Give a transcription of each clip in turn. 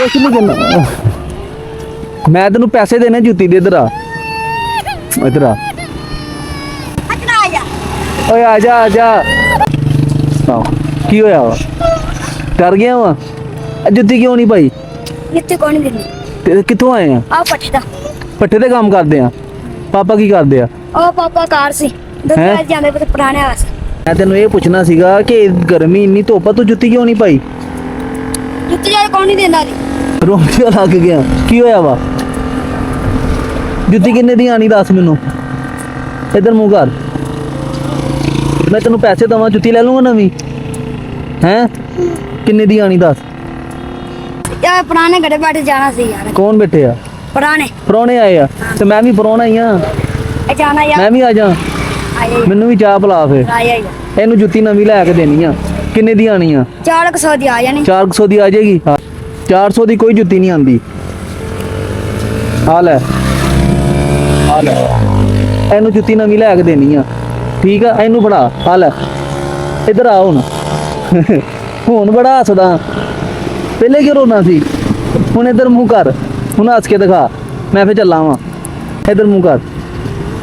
कुछ नहीं करना। मैं तेन पैसे देने जुत्ती दे, इधर आ, इधर आ, ओए आजा आजा। की होया वा? डर गया वा? जुत्ती क्यों नहीं पाई? जुत्ती कौन देनी? कितों आए हैं? आ पट्टे दा। पट्टे ते काम करते हैं। पापा की करते हैं? ओ पापा कार से हैं? जाने पे पुराने आवास। मैं तेन ये पूछना सीगा कि गर्मी इन्नी धुप्प तू जुत्ती क्यों नहीं पाई? जुत्ती यार कौन नहीं देना? रोंगटिया लग गया। की होया वा? जुत्ती किन्ने दी आनी दस मैनू। इधर मुंह कर। मैं तेन पैसे देवां जुत्ती ले लूंगा नवी। हैं किन्ने दी आनी दस? यार पुराने घड़े बैठे जाना सी यार। कौन बैठे आ? पुराने परौने आए आ ते मैं भी परौना ही हाँ। जाना यार। मैं भी आ जा। आया मैनू भी चाह पिला फिर। आया यार। ਇਹਨੂੰ ਜੁੱਤੀ ਨਵੀਂ ਲੈ ਕੇ ਦੇਣੀ ਆ। ਕਿੰਨੇ ਦੀ ਆਣੀ ਆ? 400 ਦੀ ਆ ਜਾਣੀ। 400 ਦੀ ਆ ਜਾਏਗੀ। 400 ਦੀ ਕੋਈ ਜੁੱਤੀ ਨਹੀਂ ਆਂਦੀ। ਆ ਲੈ, ਆ ਲੈ, ਇਹਨੂੰ ਜੁੱਤੀ ਨਵੀਂ ਲੈ ਕੇ ਦੇਣੀ ਆ। ਠੀਕ ਆ, ਇਹਨੂੰ ਫੜਾ। ਆ ਲੈ, ਇੱਧਰ ਆ ਹੁਣ। ਹੁਣ ਬੜਾ ਹੱਸਦਾ, ਪਹਿਲੇ ਕਿਉਂ ਰੋਣਾ ਸੀ? ਹੁਣ ਇੱਧਰ ਮੂੰਹ ਕਰ, ਹੁਣ ਹੱਸ ਕੇ ਦਿਖਾ। ਮੈਂ ਫਿਰ ਚੱਲਾਂ ਵਾਂ। ਇੱਧਰ ਮੂੰਹ ਕਰ।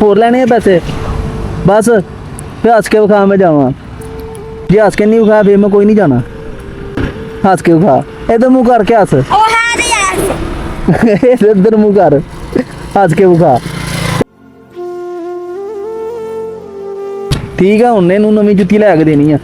ਹੋਰ ਲੈਣੇ ਆ ਪੈਸੇ? बस फिर हंस के विखा, मैं जावा। जे हंस के नहीं विखा फिर मैं कोई नहीं जाना। हंस के विखा, इधर मुँह करके हंस। ओ है नहीं यार। इधर मुँह कर, हंस के विखा। ठीक है, हुण इहनूं नवीं जुत्ती लै के देनी है।